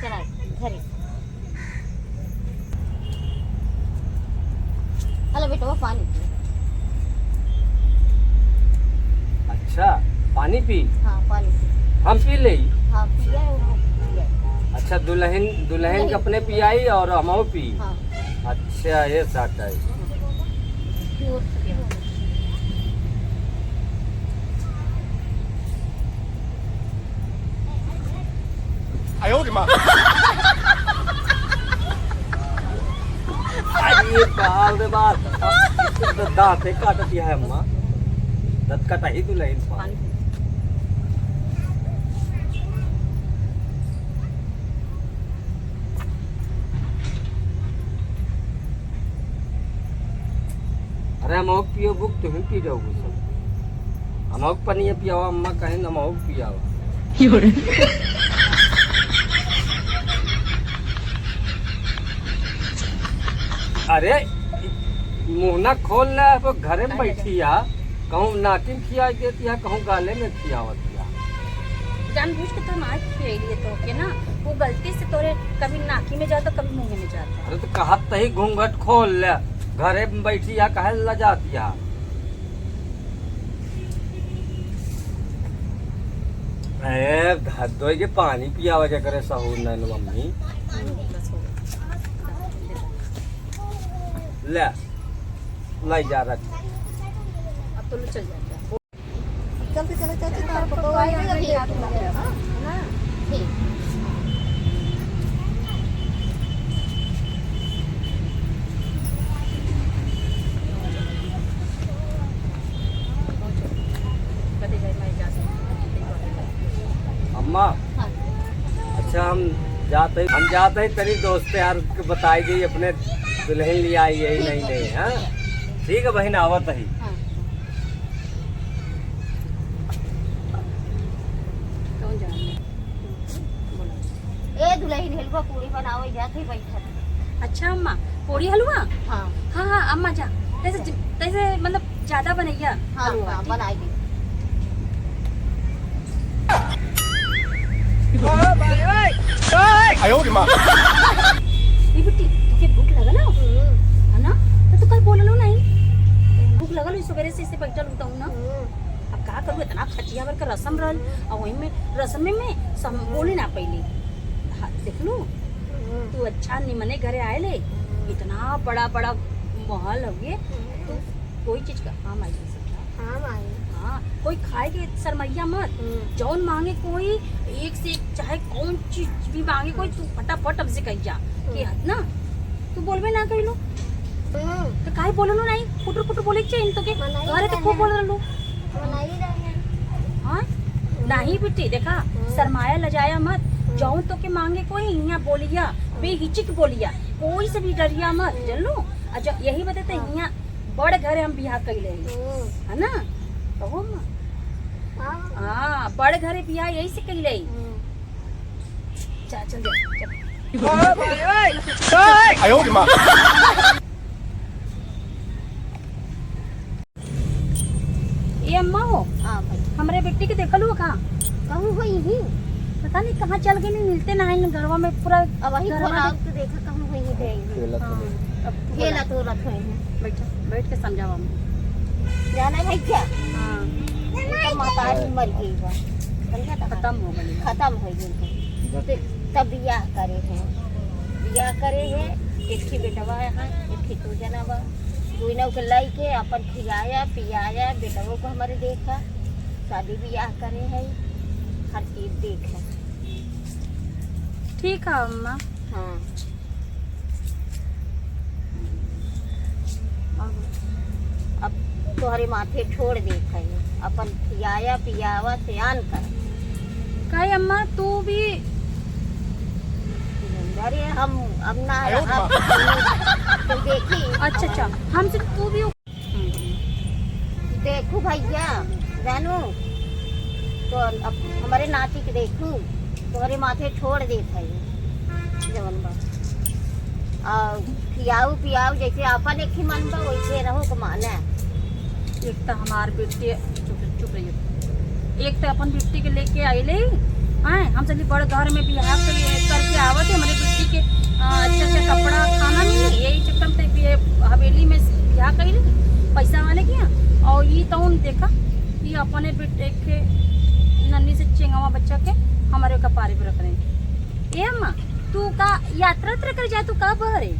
चला घरे। अरे बेटा वो पानी पी। अच्छा पानी पी। हाँ पानी पी। हम पी ले। हाँ पिया है वो पिया है। अच्छा दुल्हन के अपने पियाई और हम पी। हाँ अच्छा ये साथ है। प्योर से पिया। आयो रे माँ। अरे बाप रे बाप दांत काट दिया है अम्मा। दांत काटा ही दुल्हन पानी पी। अरे हम पियो बुक तुम पी जाओगे सब। हम पनिया पियावा अम्मा कहें हम पियावा। अरे मुहना खोल ले वो घरे में बैठी है कहूँ नाकिन खिया देती है कहूँ गाले में खियावत है। जानबूझ के तो ना खियाइए तो के ना वो गलती से तोरे कभी नाकी में जाता कभी मुंह में जाता। अरे तो कहत ही घूंघट खोल ले घरे में बैठी है कहे ल जाती है। धो के पानी पिया वजह करे सहूर नहीं मम्मी। ले लाई जा रहा अब तो लो चल जाता। चलते चले चाची तार पकवा आएंगे आप ना ठीक। कभी जाए मैं जा अम्मा। हाँ अच्छा हम जाते ही तेरी दोस्त यार को बताई गई अपने दुल्हन लिया आई यही नहीं हाँ ठीक है बहन आवत ही। हाँ कौन जा ए दुल्हन हलवा पूरी बनावे जाते बैठा। अच्छा अम्मा पूरी हलवा। हाँ हाँ हाँ अम्मा जा तैसे मतलब ज्यादा बनैया हाँ हलवा हाँ बनाई दी। आयो रे माँ। ये बेटी तुके भूख लगल है ना तो तू कहीं बोललो नहीं भूख लगल सवेरे से इसे बैठल होता हूँ ना। अब का करूँ इतना खटिया भर का रसम रहल और वही में रसम में मैं सब बोले ना पहले। हाँ, देख लू तू अच्छा निमने घरे आए ले इतना बड़ा बड़ा महल हवे तो कोई चीज का काम आई नहीं सकता। हाँ माई। हाँ कोई खाए के शर्मैया मत जौन मांगे कोई एक से एक चाहे कौन चीज भी मांगे कोई तू फटाफट अब से कही जा कि ना तू बोलबे ना कहिलो तो काहे बोललो नहीं फुटर फुटर बोले चाहिए तो के घरे तो खूब बोल रहलो बनाई रहे। हाँ नहीं बेटी देखा शर्माया लजाया मत जौन तो के मांगे कोई यहाँ बोलिया बेहिचक बोलिया कोई से भी डरिया मत चलो। अच्छा यही बते यहाँ बड़ घरे हम बियाह कैले है ना कहो हाँ बड़ घरे बियाह यही से कैले। चल आयो रे माँ। ये अम्मा हो हाँ भाई हमरे बेटी के देखलू कहाँ कहूँ हुई ही। पता नहीं कहाँ चल गई नहीं मिलते ना है घरवा में पूरा अब वही घरवा थोड़ा में- तो देखा कहूँ हुई देंगे। अब खेला तो रख हुए हैं। बैठ के समझावा हमें। जाना भाई क्या हाँ तो माता मर गई बा समझा था खत्म हो गई खत्म हो गई तब बियाह करे हैं एक ही बेटवा है एक ही तो जनावा दुनों के लाई के अपन खिलाया पियाया बेटवों को हमारे देखा शादी बियाह करे है हर चीज देखा। ठीक है अम्मा। हाँ अब तुम्हारे माथे छोड़ देखा है अपन खियाया पियावा सियान कर। काहे अम्मा तू भी अरे हम अब ना आयो अब तो देखी अच्छा हमसे तू भी देखू भैया जानू तो अब हमारे नाती के देखू तुम्हारे माथे छोड़ देता है जवन बा और खियाऊ पियाऊ जैसे अपन एक ही मन बा वैसे रहो को माना। एक तो हमार बेटी चुप रहिए एक तो अपन बेटी के लेके आइले हाँ हम चली बड़े घर में बिहार करके आवत है हमारे बेटी के अच्छा कपड़ा खाना मिली यही चक्कर में ये हवेली में बिहार कर पैसा वाले के यहाँ और ये तो देखा ये अपने बेटे के नन्ही से चेंगावा बच्चा के हमारे कपारे पे रख रहे हैं। ए अम्मा तू का यात्रा कर जा तू का बहरे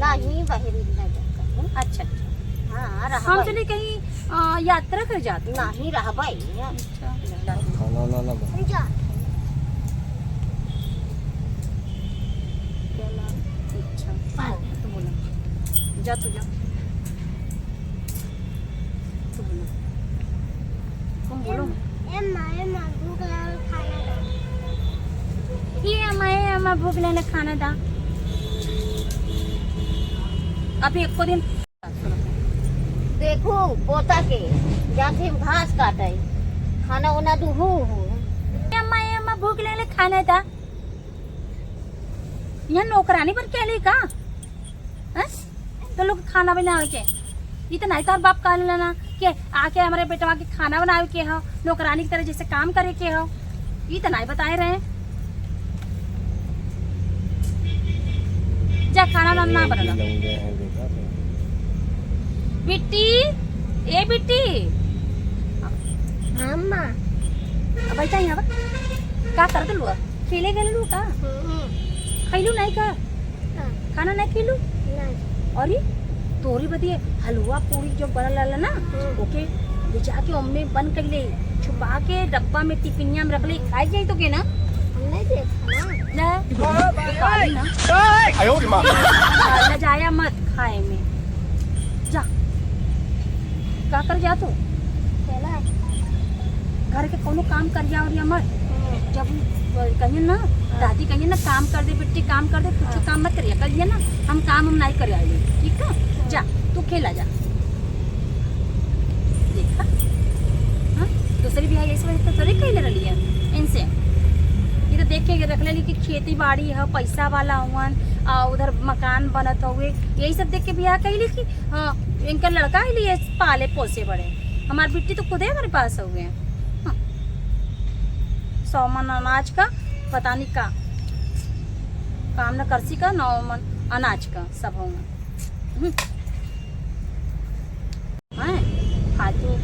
नहीं बहरी न जाकर अच्छा हाँ हम रहबै चले कहीं यात्रा कर जाते नहीं रहबै अच्छा खाना ना ना बना। जा अच्छा तो बोला जा तू जा तू बोला तुम बोलो ये अम्मा भूख लेने खाना था अभी एक को दिन देखो पोता के जाके हम घास काटे खाना वाना दूहू अम्मा भूख लेने खाना था यहाँ नौकरानी बन के आली का हैं? तो लोग खाना बनावे के ये तो नहीं तार बाप कह लेना कि आके हमारे बेटवा के खाना बनावे के हो नौकरानी की तरह जैसे काम करे के हो ये तो नहीं बताए रहे जा खाना ना बना बिट्टी ए बिट्टी अम्मा बैठा यहाँ का कर दलू खेले गए लू का खैलू नहीं का खाना नहीं खैलू और ये तोरी बदिए हलवा पूरी जो बड़ा लाला ना ओके ले जाके अम्मे बंद कर ले छुपा के डब्बा में टिफिनिया में रख ले खाई जाए तो के ना हमने देखा ना खाई ना 哎呦我的妈！ न जाया मत खाए में जा का कर जा तू चला घर के कोनो काम कर जा और मत जब कहिए ना दादी कहिए ना काम कर दे बेटी काम कर दे कुछ काम मत करिए कहिए ना हम काम नहीं कर आए ठीक है जा तू खेला जा देखा हाँ दूसरी भी है ऐसे तो थोड़ी कही ले रही है इनसे ये तो देख के रख ले कि खेती बाड़ी है पैसा वाला हुआ उधर मकान बनत हुए यही सब देख के बियाह कही कि हाँ इनका लड़का ही लिए पाले पोसे बड़े हमारी बिट्टी तो खुद ही हमारे पास हो गए 100 मन अनाज का पता नहीं का काम न करसी का 9 मन अनाज का सब होगा फालतू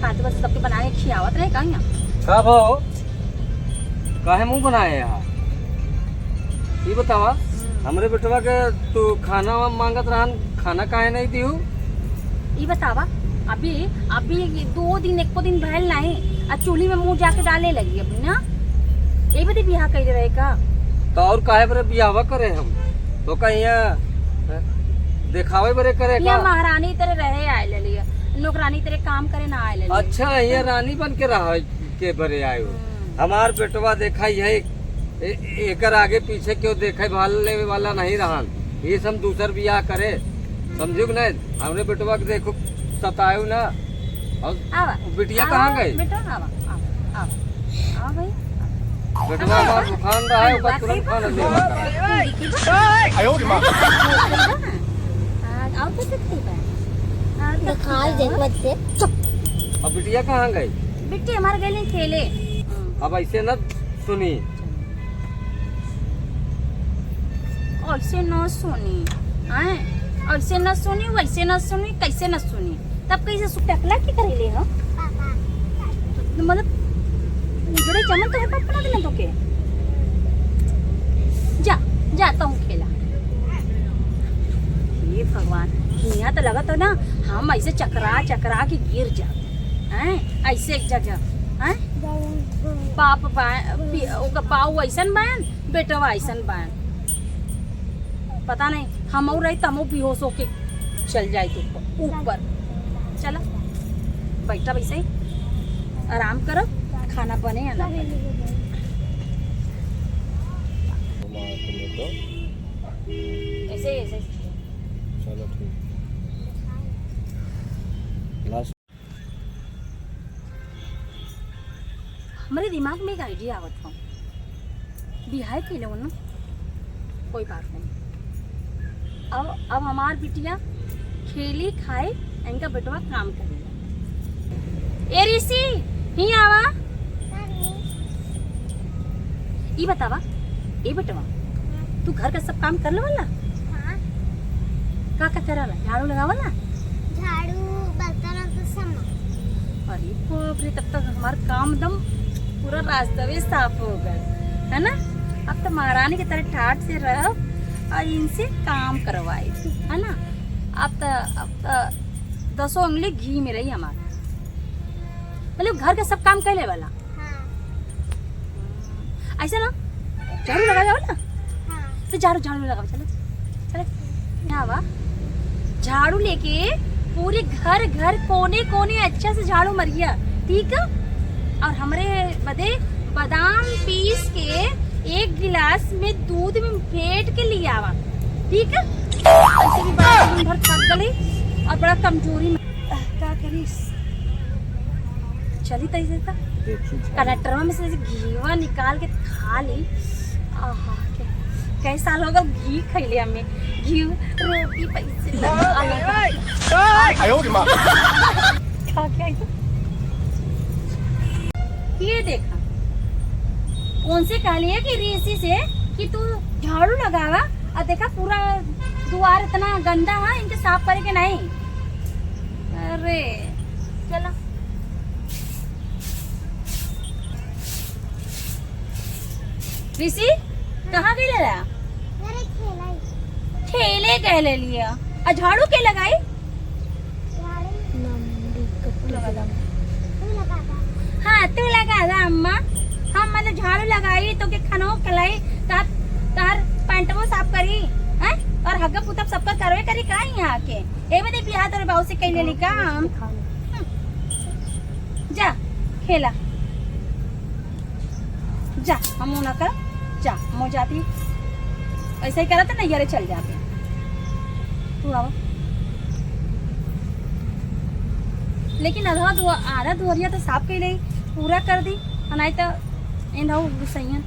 फालतू बस सबके बना के खियावत रहे कहीं का भाव काहे मुंह बनाए यार ये बतावा हमरे बेटवा के तू खाना मांगत रहन खाना काहे नहीं दिहू ये बतावा अभी अभी 2 दिन 1 दिन भैल नहीं आ चूल्ही में मुंह जाके डाले लगी अभी ना ये बदे बियाह कर रहे का तो और काहे बरे बियाहवा करे हम तो कहीं दिखावे बरे करे या का महारानी तरह रहे आए ले लिया नौकरानी तरह काम करे ना आए ले लिया अच्छा ये रानी बन के रहा के बरे आयो हमार बेटवा देखा है एकर आगे पीछे क्यों देखे भालने वाला नहीं रहा ये सब दूसर बियाह करे समझू कि नहीं हमरे बेटवा के देखो सतायो ना और आवा बिटिया कहाँ गई बेटा आवा आवा आवा आवा भाई बेटवा हमार दुकान रहा है ऊपर तुरंत खाना देगा 哎呦我的妈！ आओ तो सकती है दिखाई दे मत दे अब बिटिया कहाँ गई बिट्टी हमारे गले खेले अब ऐसे न सुनी ऐसे न सुनी हैं ऐसे न सुनी वैसे न सुनी कैसे न सुनी तब कैसे सुटकला की करेले हो मतलब उजड़े चमन तो है पपना देना तो के जा जा तुम खेला ये भगवान यहाँ तो लगा तो ना हम ऐसे चकरा चकरा के गिर जा हैं ऐसे एक जगह हैं बाप बाऊ ऐसन बैन बेटा ऐसन बैन पता नहीं हम और रही तमो बेहोश होके चल जाए तो ऊपर चला बैठा वैसे ही आराम करो खाना बने या ना बने ऐसे ही ऐसे चलो ठीक हमारे दिमाग में एक आइडिया आवत हो बिहार के लोग ना कोई बात नहीं अब हमार बिटिया खेली खाए इनका बेटवा काम करेगा ए ऋषि ही आवा ये बतावा, ए बेटवा तू घर का सब काम कर ले वाला? हाँ, का करला? झाड़ू लगावला? झाड़ू बर्तन तो सब। अरे बाप रे, तब तक हमारा काम दम पूरा रास्ता भी साफ हो गए, है ना? अब तो महारानी की तरह ठाट से रह और इनसे काम करवाई, है ना? अब तो 10 उंगली घी में रही हमारा, मतलब घर का सब काम कैले वाला। हाँ, ऐसा ना झाड़ू लगा जाओ ना, हाँ, तो झाड़ू लगाओ, चलो चलो यहाँ वा, झाड़ू लेके पूरे घर कोने कोने अच्छा से झाड़ू मरिया, ठीक है? और हमरे बदे बादाम पीस के 1 गिलास में दूध में फेंट के लिए आवा, ठीक है? ऐसे भी बड़ा दिन भर थक गई और बड़ा कमजोरी में क्या करीस, चली तैसे था कनेक्टर में से घीवा निकाल के खा ली। आहा, कई साल हो गए घी खैले हमें, घी रोटी पैसे I owed him up. खा के आई तो ये देखा कौन से कह लिया कि ऋषि से कि तू झाड़ू लगावा, और देखा पूरा द्वार इतना गंदा है, इनके साफ करे के नहीं। अरे चलो ऋषि कहाँ गई ले रहा? मेरे खेला ही। ठेले कह ले लिया, और झाड़ू के लगाई? झाड़ू तू लगा दो। तू लगाता। हाँ तू लगा दा अम्मा, हम मतलब झाड़ू लगाई तो के खानो कलाई तार तार पैंटमो साफ करी हैं, और हग्गा पुतब सबका करवे करी का यहाँ के ए बदे बियाह तोरे बाऊ से कई लेली काम। जा खेला जा, हम ना कर जा, मो जाती ऐसा ही करा था नैयरे चल जाते। तू आवा, लेकिन आधा दुहरिया तो साफ कर ली, पूरा कर दी, नहीं तो इन सही।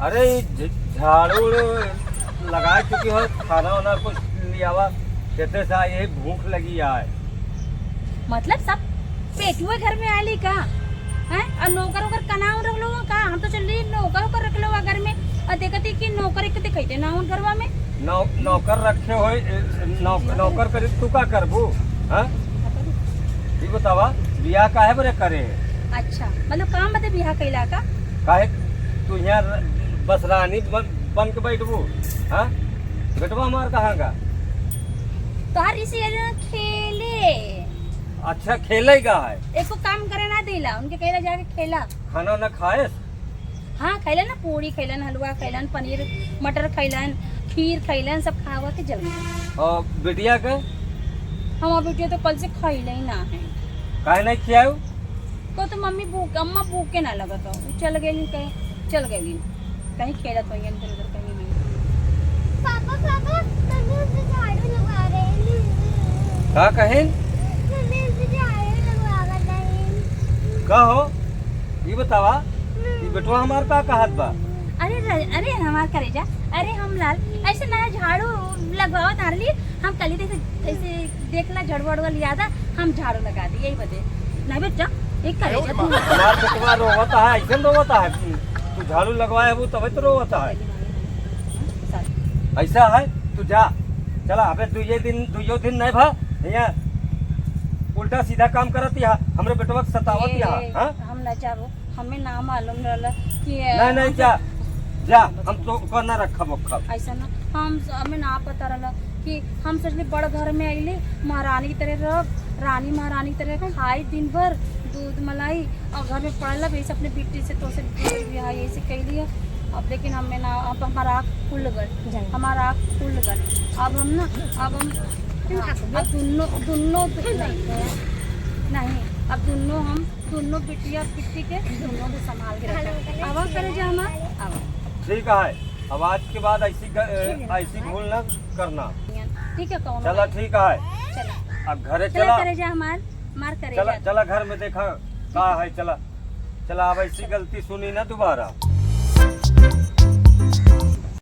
अरे झाड़ू लगा चुकी हो, खाना वाना कुछ लिया हुआ कहते सा यही भूख लगी है। मतलब सब पेटुआ घर में आली का हैं, और नौकर वोकर कनाव रख लो का? हम तो चल रही नौकर वोकर रख लो घर में, और देखती कि नौकर एक कहते ना उन घरवा में नौकर रखे हो, नौकर करे तू का करबू? हाँ ये बतावा, बियाह काहे बरे करे? अच्छा मतलब काम बदे बियाह कैला का? काहे तू यहाँ बस रानी बन के बैठबू? हाँ बेटवा हमार कहाँ का? तोहार इसी खेले, अच्छा खेलेगा है, एको काम करे ना देला, उनके कहला जाके खेला। खाना ना खाए? हाँ खैलन ना, पूरी खैलन, हलवा खैलन, पनीर मटर खैलन, खीर खैलन, सब खावा के जल गए। और बिटिया के? हमार बेटिया तो कल से खैले ही ना है। काहे नहीं खियाऊ? को तो मम्मी भूख, अम्मा भूख के ना लगत हो, चल गई कहीं खेलत हो इधर उधर कहीं नहीं। पापा पापा तभी उसे झाड़ू लगा रहे हैं। का कहें? तभी उसे झाड़ू लगा रहे हैं। का हो ये बतावा, ये बेटवा हमार का कहत बा? अरे हमार करे जा, अरे हम लाल ऐसे नया झाड़ू लगवाओ तार लिए, हम कल ही ऐसे देखला झाड़ू वाड़ू लिया था, हम झाड़ू लगा दी, यही बते नहीं बेटा एक करे जा। हमार बेटवा रोवता है, ऐसे रोवता है, तू झाड़ू लगवाए वो तभी तो रोवता है, ऐसा है? तू जा चला, अबे दुइये दिन नहीं भा यहाँ उल्टा सीधा काम करत यहाँ हमरे बेटवा के सतावत यहाँ। हाँ हम न जाबो, हमें ना मालूम रहला कि नहीं जा हम तो को ना रखब ऐसा ना, हमें ना पता रहला कि हम सोचले बड़ घर में आइले महारानी की तरह रह, रानी महारानी की तरह खाई दिन भर दूध मलाई, और घर में पड़ला वैसे अपने बेटी से तो से बियाह यही से कह लिया। अब लेकिन हमें ना, अब हमारा आँख खुल गई, हमारा आँख खुल गई, अब हम ना, अब दोनों नहीं, अब दोनों बिटिया बिट्टी के दोनों को संभाल के रखा। अब करे जा हमारा, अब ठीक है, अब आज के बाद ऐसी भूल न करना, ठीक है? कौन चला ठीक है, चला अब घरे चला चला, करे जा मार करे चला जा। चला घर में देखा का है, चला अब ऐसी गलती सुनी ना दोबारा।